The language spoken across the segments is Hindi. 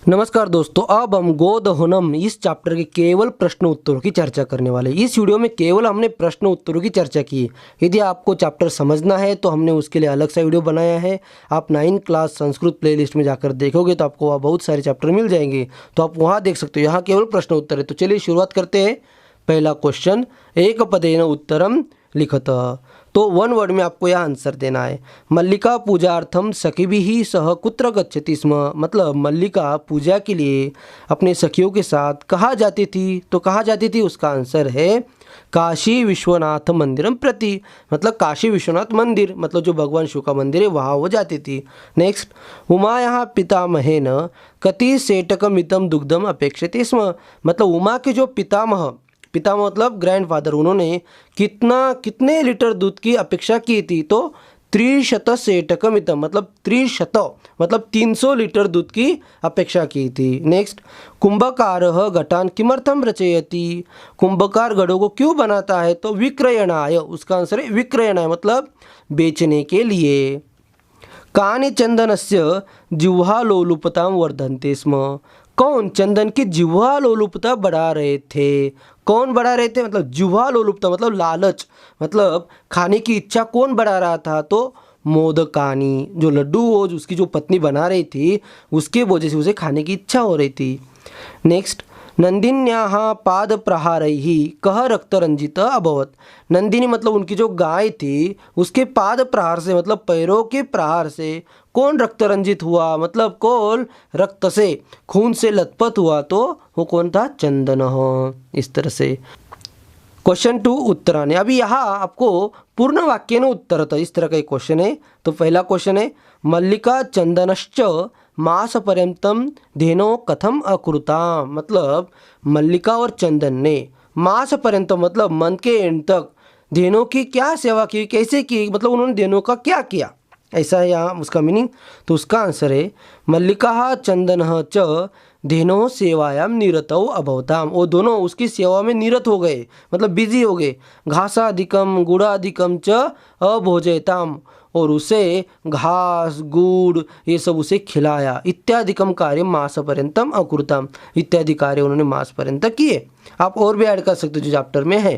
नमस्कार दोस्तों, अब हम गोदहनम इस चैप्टर के केवल प्रश्न उत्तरों की चर्चा करने वाले हैं। इस वीडियो में केवल हमने प्रश्न उत्तरों की चर्चा की है। यदि आपको चैप्टर समझना है तो हमने उसके लिए अलग सा वीडियो बनाया है। आप 9th क्लास संस्कृत प्लेलिस्ट में जाकर देखोगे तो आपको वहाँ बहुत सारे चैप्टर मिल जाएंगे, तो आप वहाँ देख सकते हो। यहाँ केवल प्रश्न उत्तर है। तो चलिए शुरुआत करते हैं। पहला क्वेश्चन, एक पदेन उत्तरम लिखत। तो वन वर्ड में आपको यह आंसर देना है। मल्लिका पूजार्थम सखीभिः सह कुत्र गच्छति स्म। मतलब मल्लिका पूजा के लिए अपने सखियों के साथ कहाँ जाती थी, तो कहाँ जाती थी उसका आंसर है काशी विश्वनाथ मंदिरम प्रति। मतलब काशी विश्वनाथ मंदिर, मतलब जो भगवान शिव का मंदिर है वहाँ वो जाती थी। नेक्स्ट, उमायाः पितामहेन कति सेटकमितं दुग्धम अपेक्षते स्म। मतलब उमा के जो पितामह मतलब ग्रैंडफादर, उन्होंने कितने लीटर दूध की अपेक्षा की थी, तो 300 सेटकमितं मतलब 300 मतलब 300 लीटर दूध की अपेक्षा की थी। नेक्स्ट, कुंभकारः घटान किमर्थम रचयति। कुंभकार घड़ों को क्यों बनाता है, तो विक्रयणाय। उसका आंसर है विक्रयणाय, मतलब बेचने के लिए। कानि चंदनस्य जिह्वालोलुपतां वर्धन्ते स्म। कौन चंदन की जिह्वा लोलुपता बढ़ा रहे थे। कौन बढ़ा रहे थे, मतलब जिह्वा लोलुपता मतलब लालच, मतलब खाने की इच्छा कौन बढ़ा रहा था, तो मोदकानी, जो लड्डू वो उसकी जो पत्नी बना रही थी उसके वजह से उसे खाने की इच्छा हो रही थी। नेक्स्ट, नंदिन्याः पादप्रहारैः कः रक्तरंजितः अभवत्। नंदिनी मतलब उनकी जो गाय थी, उसके पाद प्रहार से मतलब पैरों के प्रहार से कौन रक्तरंजित हुआ, मतलब कौन रक्त से खून से लथपथ हुआ, तो वो कौन था, चंदन। इस तरह से क्वेश्चन 2 उत्तराने। अभी यहाँ आपको पूर्ण वाक्य ने उत्तर था, इस तरह का एक क्वेश्चन है। तो पहला क्वेश्चन है, मल्लिका चंदनश्च मास पर्यंतम धेनो कथम अकुरुता। मतलब मल्लिका और चंदन ने मास पर्यंतम मतलब मंथ के एंड तक धेनों की क्या सेवा की, कैसे की, मतलब उन्होंने धेनों का क्या किया, ऐसा है यहाँ उसका मीनिंग। तो उसका आंसर है मल्लिका चंदन च धेनो सेवायाम निरतौ अभवताम। वो दोनों उसकी सेवा में निरत हो गए, मतलब बिजी हो गए। घासाधिकम गुड़ाधिकम च अभोजयताम, और उसे घास गुड़ ये सब उसे खिलाया। इत्यादिकम कार्य मास पर्यंतम अकुरुताम, इत्यादि कार्य उन्होंने मास पर्यंत किए। आप और भी ऐड कर सकते हो जो चैप्टर में है।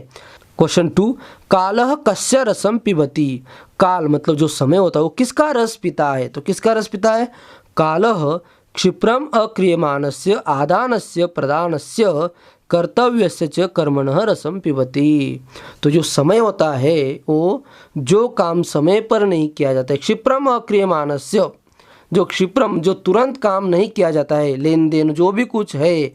क्वेश्चन 2, कालः कस्य रसम पिबती। काल मतलब जो समय होता है वो किसका रस पीता है, तो किसका रस पीता है, कालः क्षिप्रम अक्रियमाणस्य आदानस्य प्रदानस्य कर्तव्यस्य च कर्मणः रसम पिबती। तो जो समय होता है वो जो काम समय पर नहीं किया जाता है, क्षिप्रम अक्रियमाणस्य, जो क्षिप्रम जो तुरंत काम नहीं किया जाता है, लेन देन जो भी कुछ है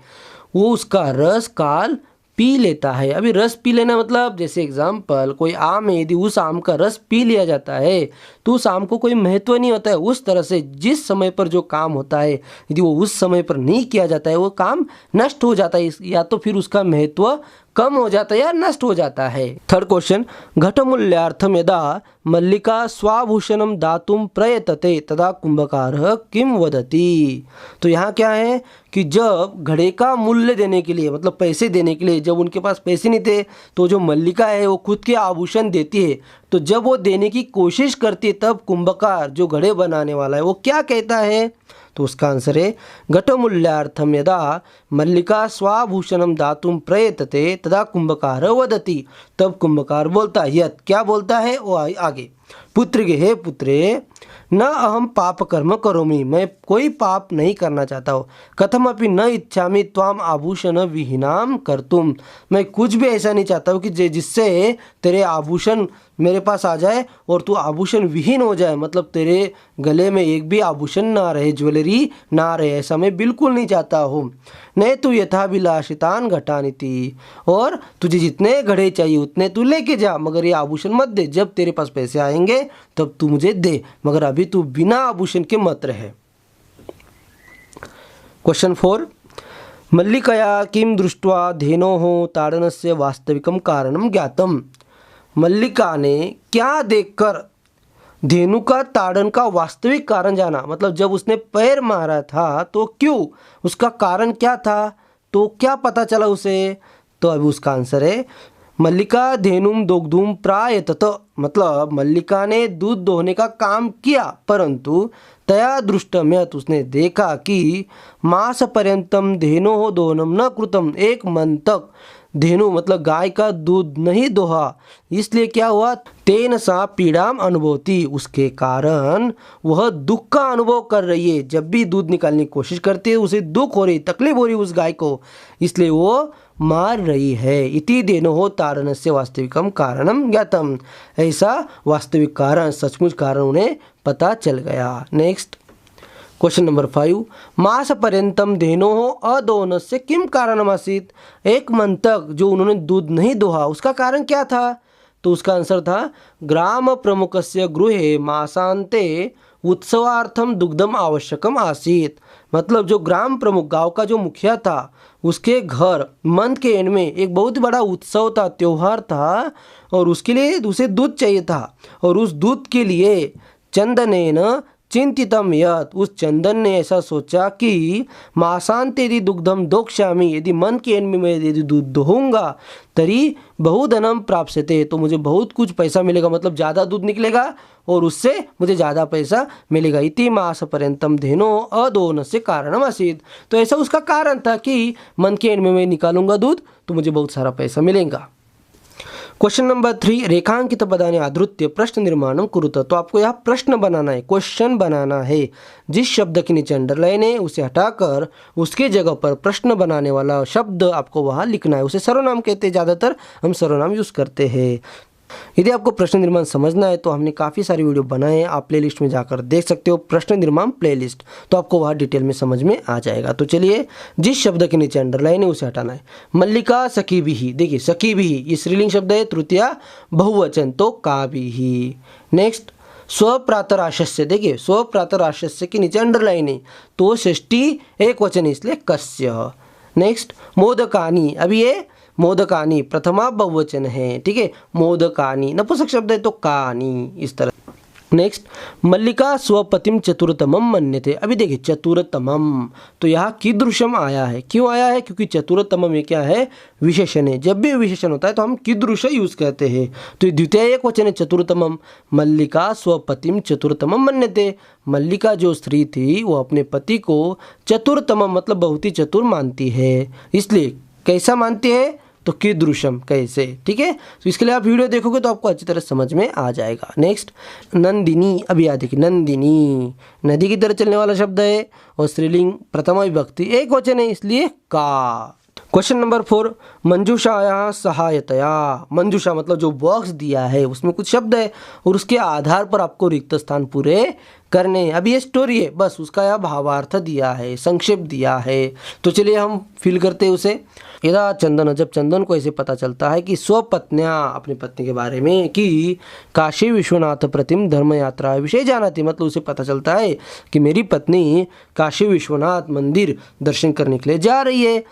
वो उसका रस काल पी लेता है। अभी रस पी लेना मतलब जैसे एग्जाम्पल, कोई आम है, यदि उस आम का रस पी लिया जाता है तो उस आम को कोई महत्व नहीं होता है। उस तरह से जिस समय पर जो काम होता है यदि वो उस समय पर नहीं किया जाता है वो काम नष्ट हो जाता है, या तो फिर उसका महत्व कम हो जाता है या नष्ट हो जाता है। थर्ड क्वेश्चन, घटमूल्यार्थम यदा मल्लिका स्वाभूषणम दातुम प्रयतते तदा कुंभकारः किम वदति। तो यहाँ क्या है कि जब घड़े का मूल्य देने के लिए मतलब पैसे देने के लिए, जब उनके पास पैसे नहीं थे तो जो मल्लिका है वो खुद के आभूषण देती है। तो जब वो देने की कोशिश करती है तब कुंभकार जो घड़े बनाने वाला है वो क्या कहता है, तो उसका आंसर है घटमूल्यार्थम यदा मल्लिका स्वाभूषणम दातुम प्रयतते तदा कुंभकार वदति। तब कुंभकार बोलता है, यत क्या बोलता है वो आगे, पुत्र के हे पुत्रे न अहम पाप कर्म करोमि, मैं कोई पाप नहीं करना चाहता हूँ। कथमपि न इच्छामि त्वाम आभूषण विहीनाम कर्तुम, मैं कुछ भी ऐसा नहीं चाहता हूँ कि जिससे तेरे आभूषण मेरे पास आ जाए और तू आभूषण विहीन हो जाए, मतलब तेरे गले में एक भी आभूषण ना रहे, ज्वेलरी ना रहे, ऐसा मैं बिल्कुल नहीं चाहता हूँ। नहीं तू यथाभिलाषितान घटानिति, और तुझे जितने घड़े चाहिए उतने तू लेके जा, मगर ये आभूषण मत दे। जब तेरे पास पैसे आएंगे तब तू मुझे दे, मगर अभी तू बिना आभूषण के मत रहे। क्वेश्चन 4, मल्लिकया किं दृष्ट्वा धेनोः ताडनस्य वास्तविकं कारणं ज्ञातम्। मल्लिका ने क्या देखकर धेनु का ताड़न का वास्तविक कारण जाना, मतलब जब उसने पैर मारा था तो क्यों, उसका कारण क्या था, तो क्या पता चला उसे। तो अभी उसका आंसर है मल्लिका धेनुम दोग्धुम प्रायतत, मतलब मल्लिका ने दूध दोहने का काम किया, परंतु तया दृष्टम यत्, उसने देखा कि मास पर्यंतम धेनो दोहनम न कृतम, एक मन तक धेनु मतलब गाय का दूध नहीं दोहा, इसलिए क्या हुआ, तेन सा पीड़ाम अनुभवती, उसके कारण वह दुख का अनुभव कर रही है। जब भी दूध निकालने की कोशिश करती है उसे दुख हो रही, तकलीफ हो रही उस गाय को, इसलिए वो मार रही है। इति धेनोः ताडनस्य वास्तविकम कारणम ज्ञातम, ऐसा वास्तविक कारण, सचमुच कारण उन्हें पता चल गया। नेक्स्ट क्वेश्चन नंबर 5, मास पर्यंतम धेनोः अदोहनस्य किम कारणमासीत, एक मन तक जो उन्होंने दूध नहीं दोहा उसका कारण क्या था, तो उसका आंसर था ग्राम प्रमुखस्य गृहे मासांते उत्सवार्थम दुग्धम आवश्यकम आसीत, मतलब जो ग्राम प्रमुख गांव का जो मुखिया था उसके घर मंथ के एंड में एक बहुत बड़ा उत्सव था, त्योहार था, और उसके लिए उसे दूध चाहिए था, और उस दूध के लिए चंदनेन चिंतितम यत्, उस चंदन ने ऐसा सोचा कि मासांत यदि दुग्धम दोक्ष्यामि, यदि मन के एंड में मैं यदि दूध दोहूंगा तरी बहुधनम प्राप्स्यते, तो मुझे बहुत कुछ पैसा मिलेगा, मतलब ज़्यादा दूध निकलेगा और उससे मुझे ज़्यादा पैसा मिलेगा। इति मास पर्यंतम धेनो अदोहनस्य कारणम आसीत्, तो ऐसा उसका कारण था कि मन के एंड में मैं निकालूंगा दूध तो मुझे बहुत सारा पैसा मिलेगा। क्वेश्चन नंबर 3, रेखांकित पदानि आधृत्य प्रश्न निर्माणम कुरुत, तो आपको यहाँ प्रश्न बनाना है, क्वेश्चन बनाना है। जिस शब्द के नीचे अंडरलाइन है उसे हटाकर उसके जगह पर प्रश्न बनाने वाला शब्द आपको वहाँ लिखना है। उसे सर्वनाम कहते हैं, ज़्यादातर हम सर्वनाम यूज़ करते हैं। यदि आपको प्रश्न निर्माण समझना है तो हमने काफ़ी सारी वीडियो बनाए हैं, आप प्लेलिस्ट में जाकर देख सकते हो, प्रश्न निर्माण प्लेलिस्ट, तो आपको वहाँ डिटेल में समझ में आ जाएगा। तो चलिए, जिस शब्द के नीचे अंडरलाइन है उसे हटाना है। मल्लिका सखी भी, देखिए सखी भी ये स्त्रीलिंग शब्द है, तृतीया बहुवचन तो का भी। नेक्स्ट स्वप्रातराशस्य, देखिए स्वप्रातराशस्य के नीचे अंडरलाइन है तो षष्ठी एक वचन है इसलिए कस्य। नेक्स्ट मोदकानी, अभी ये मोदकानी प्रथमा बहुवचन है, ठीक है, मोदकानी नपुंसक शब्द है तो कानी, इस तरह। नेक्स्ट मल्लिका स्वपतिम चतुरतमम मन्यते, अभी देखिए चतुरतमम तो यहाँ कीदृशम आया है, क्यों आया है, क्योंकि चतुरतमम ये क्या है, विशेषण है। जब भी विशेषण होता है तो हम कीदृश यूज करते हैं, तो द्वितीय एक वचन है चतुरतमम, मल्लिका स्वपतिम चतुरतमम मन्यते, मल्लिका जो स्त्री थी वो अपने पति को चतुरतमम मतलब बहुत ही चतुर मानती है, इसलिए कैसा मानती है, तो कीदृशम कैसे, ठीक है। तो इसके लिए आप वीडियो देखोगे तो आपको अच्छी तरह समझ में आ जाएगा। नेक्स्ट नंदिनी, अभी याद देखिए नंदिनी नदी की तरह चलने वाला शब्द है और स्त्रीलिंग प्रथमा विभक्ति एक वचन है इसलिए का। क्वेश्चन नंबर 4, मंजूषाया सहायतया, मंजूषा मतलब जो बॉक्स दिया है उसमें कुछ शब्द है और उसके आधार पर आपको रिक्त स्थान पूरे करने। अभी ये स्टोरी है, बस उसका यह भावार्थ दिया है, संक्षेप दिया है, तो चलिए हम फिल करते हैं उसे। यदा चंदन, जब चंदन को ऐसे पता चलता है कि स्वपत्न्या अपनी पत्नी के बारे में कि काशी विश्वनाथ प्रतिम धर्म यात्रा विषय जाना थी, मतलब उसे पता चलता है कि मेरी पत्नी काशी विश्वनाथ मंदिर दर्शन करने के लिए जा रही है।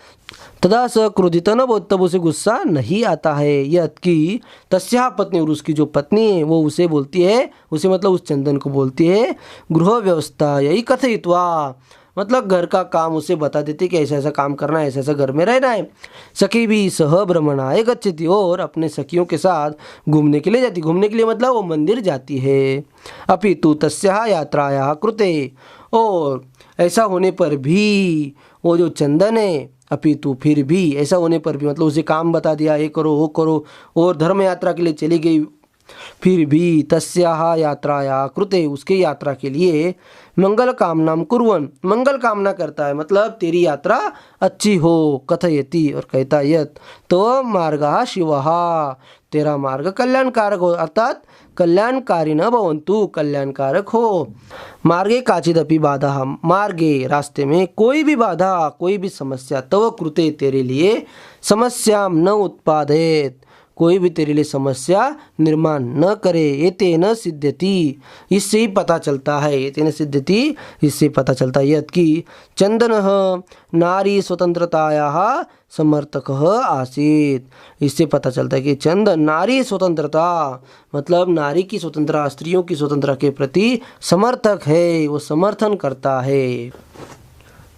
तदा स क्रोधित न भवति, तब उसे गुस्सा नहीं आता है, यह कि तस्या पत्नी, और उसकी जो पत्नी है वो उसे बोलती है, उसे मतलब उस चंदन को बोलती है, गृह व्यवस्था यही कथयित्वा, मतलब घर का काम उसे बता देते कि ऐसा ऐसा काम करना है, ऐसा ऐसा घर में रहना है। सखी भी सह भ्रमणाय गच्छति, और अपने सखियों के साथ घूमने के लिए जाती, घूमने के लिए मतलब वो मंदिर जाती है। अपितु तस्याः यात्रायाः कृते, और ऐसा होने पर भी वो जो चंदन है, अपितु फिर भी, ऐसा होने पर भी मतलब उसे काम बता दिया, ये करो वो करो, और धर्म यात्रा के लिए चली गई, फिर भी तस्याः यात्राया कृते, उसके यात्रा के लिए मंगल कामनाम कुर्वन्, मंगल कामना करता है, मतलब तेरी यात्रा अच्छी हो, कथयति और कहता यत्, तो मार्गः शिवः, तेरा मार्ग कल्याणकारक हो, अर्थात कल्याणकारी न भवन्तु, कल्याणकारक हो। मार्गे काचिदपि बाधा, मार्गे रास्ते में कोई भी बाधा, कोई भी समस्या, तव कृते तेरे लिए, समस्या न उत्पादयेत्, कोई भी तेरे लिए समस्या निर्माण न करे, एतेन सिद्ध्यति, इससे ही पता चलता है, एतेन सिद्ध्यति इससे पता चलता है यत् कि चंदनः नारी स्वतंत्रतायाः समर्थकः आसीत्, इससे पता चलता है कि चंदन नारी स्वतंत्रता मतलब नारी की स्वतंत्रता, स्त्रियों की स्वतंत्रता के प्रति समर्थक है, वो समर्थन करता है।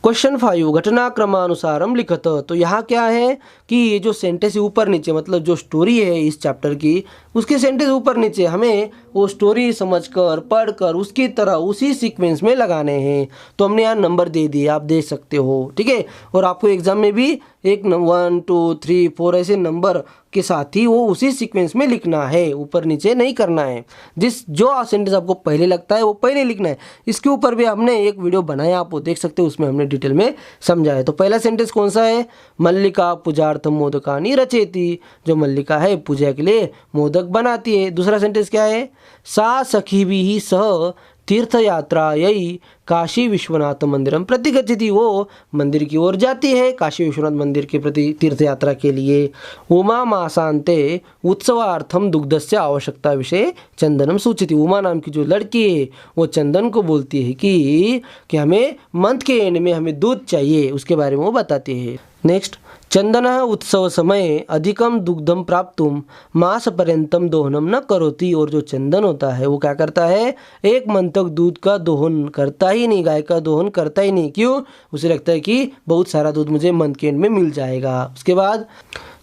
क्वेश्चन 5 घटनाक्रमानुसारम लिखत। तो यहाँ क्या है कि ये जो सेंटेंस ऊपर नीचे मतलब जो स्टोरी है इस चैप्टर की उसके सेंटेंस ऊपर नीचे हमें वो स्टोरी समझकर पढ़कर उसकी तरह उसी सीक्वेंस में लगाने हैं। तो हमने यहाँ नंबर दे दिए, आप देख सकते हो, ठीक है। और आपको एग्जाम में भी एक 1 2 3 4 ऐसे नंबर के साथ ही वो उसी सीक्वेंस में लिखना है, ऊपर नीचे नहीं करना है। जो सेंटेंस आपको पहले लगता है वो पहले लिखना है। इसके ऊपर भी हमने एक वीडियो बनाया, आप वो देख सकते हो, उसमें हमने डिटेल में समझाया। तो पहला सेंटेंस कौन सा है? मल्लिका पूजार्थम मोदकानि रचयति। जो मल्लिका है पूजा के लिए मोदक बनाती है। दूसरा सेंटेंस क्या है? सा सखीभिः सह तीर्थयात्रायै काशी विश्वनाथ मंदिरम प्रति गच्छति। वो मंदिर की ओर जाती है, काशी विश्वनाथ मंदिर के प्रति तीर्थ यात्रा के लिए। उमा मासान्ते उत्सवार्थम दुग्धस्य आवश्यकता विषय चंदनम सूचिति। उमा नाम की जो लड़की है वो चंदन को बोलती है कि हमें मंथ के एंड में हमें दूध चाहिए, उसके बारे में वो बताती है। नेक्स्ट, चंदन उत्सव समय अधिकम दुग्धम प्राप्तुम मास पर्यंतम दोहनम न करोति। और जो चंदन होता है वो क्या करता है? 1 मंथ तक दूध का दोहन करता ही नहीं, गाय का दोहन करता ही नहीं। क्यों? उसे लगता है कि बहुत सारा दूध मुझे मंथ के एंड में मिल जाएगा। उसके बाद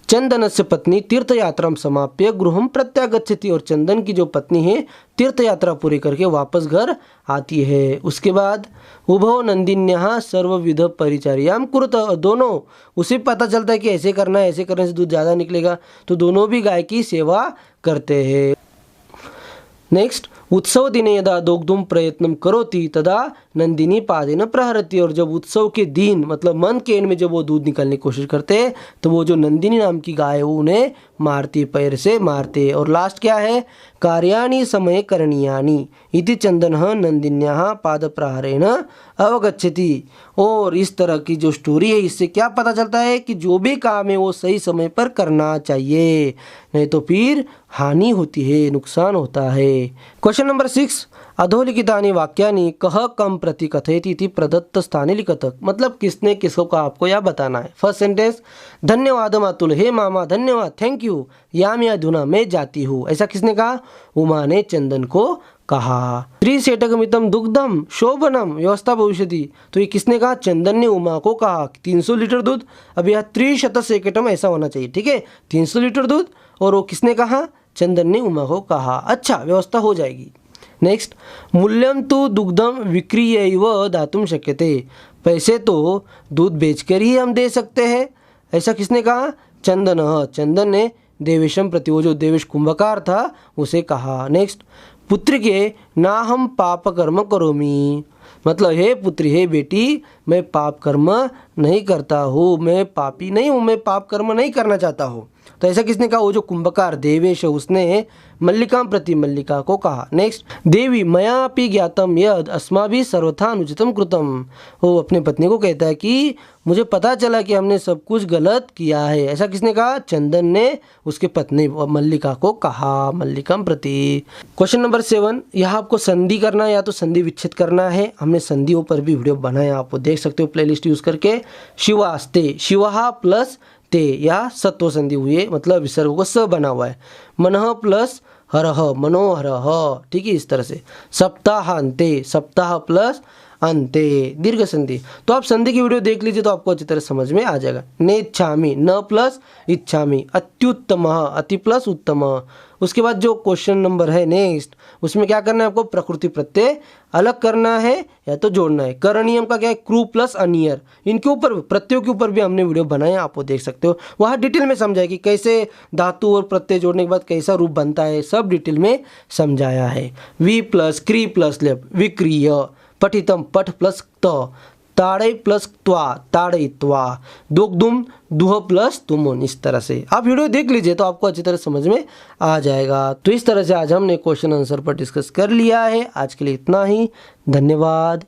चंदनस्य पत्नी तीर्थयात्रां समाप्य गृहं प्रत्यागच्छति। और चंदन की जो पत्नी है तीर्थ यात्रा पूरी करके वापस घर आती है। उसके बाद उभो नंदिन्यः सर्वविध परिचर्यां कुरुत। दोनों उसे पता चलता है कि ऐसे करना है, ऐसे करने से दूध ज़्यादा निकलेगा, तो दोनों भी गाय की सेवा करते हैं। नेक्स्ट, उत्सव दिने यदा दोग्धुम प्रयत्न करोति तदा नंदिनी पादेन प्रहरति। और जब उत्सव के दिन मतलब मंथ के एंड में जब वो दूध निकालने की कोशिश करते हैं तो वो जो नंदिनी नाम की गाय है वो उन्हें मारती, पैर से मारते। और लास्ट क्या है? कार्याणि समय करणीयानि इति चंदनः नंदिन्याः पाद प्रहारेण अवगच्छति। और इस तरह की जो स्टोरी है इससे क्या पता चलता है कि जो भी काम है वो सही समय पर करना चाहिए, नहीं तो फिर हानि होती है, नुकसान होता है। क्वेश्चन नंबर 6 अधोलिखितानि वाक्यानि कः कम प्रति कथयति इति प्रदत्त स्थाने लिखत। मतलब किसने किसको कहा आपको यह बताना है। फर्स्ट सेंटेंस, धन्यवाद मातुल, हे मामा धन्यवाद, थैंक यू, यामी अधुना मैं जाती हूँ। ऐसा किसने कहा? उमा ने चंदन को कहा। 300 दुग्धम शोभनम व्यवस्था भविष्यति। तो ये किसने कहा? चंदन ने उमा को कहा। 300 लीटर दूध, अब यह 300 ऐसा होना चाहिए, ठीक है, 300 लीटर दूध। और वो किसने कहा? चंदन ने उमा को कहा। अच्छा, व्यवस्था हो जाएगी। नेक्स्ट, मूल्यम तो दुग्धम विक्रीयैव दातुं शक्यते। पैसे तो दूध बेचकर ही हम दे सकते हैं। ऐसा किसने कहा? चंदन ने देवेशम प्रति, वो जो देवेश कुंभकार था उसे कहा। नेक्स्ट, पुत्र के ना हम पाप कर्म करोमी। मतलब हे पुत्री, हे बेटी, मैं पाप कर्म नहीं करता हूँ, मैं पापी नहीं हूँ, मैं पाप कर्म नहीं करना चाहता हूँ। तो ऐसा किसने कहा? वो जो कुंभकार देवेश है उसने मल्लिका प्रति मल्लिका को कहा। नेक्स्ट, देवी मयापि ज्ञातम यद अस्माभिः सर्वथा अनुचितम कृतम। वो अपने पत्नी को कहता है कि मुझे पता चला कि हमने सब कुछ गलत किया है। ऐसा किसने कहा? चंदन ने उसके पत्नी मल्लिका को कहा, मल्लिका प्रति। क्वेश्चन नंबर 7, यहाँ आपको संधि करना है या तो संधि विच्छेद करना है। हमने संधियों पर भी वीडियो बनाया, आप देख सकते हो प्लेलिस्ट यूज करके। शिवास्ते, शिवहा प्लस ते या सत्व संधि हुई है, मतलब विसर्ग को स बना हुआ है। मनः प्लस हरह, मनोहरह, ठीक है, इस तरह से। सप्ताहांते, सप्ताह प्लस अंते, दीर्घ संधि। तो आप संधि की वीडियो देख लीजिए तो आपको अच्छी तरह समझ में आ जाएगा। नेच्छामि, न प्लस इच्छामि, अत्युत्तम, अति प्लस उत्तम। उसके बाद जो क्वेश्चन नंबर है नेक्स्ट, उसमें क्या करना है आपको? प्रकृति प्रत्यय अलग करना है या तो जोड़ना है। करणीयम का क्या है? क्रू प्लस अनियर। इनके ऊपर प्रत्ययों के ऊपर भी हमने वीडियो बनाया, आप वो देख सकते हो। वहाँ डिटेल में समझाया कि कैसे धातु और प्रत्यय जोड़ने के बाद कैसा रूप बनता है, सब डिटेल में समझाया है। वी प्लस क्री प्लस लेप, विक्रिय। पठितम, पठ प्लस त, ताड़े प्लस त्वा, ताड़यित्वा। दुग्धुम, दुह प्लस तुमुन। इस तरह से आप वीडियो देख लीजिए तो आपको अच्छी तरह समझ में आ जाएगा। तो इस तरह से आज हमने क्वेश्चन आंसर पर डिस्कस कर लिया है। आज के लिए इतना ही, धन्यवाद।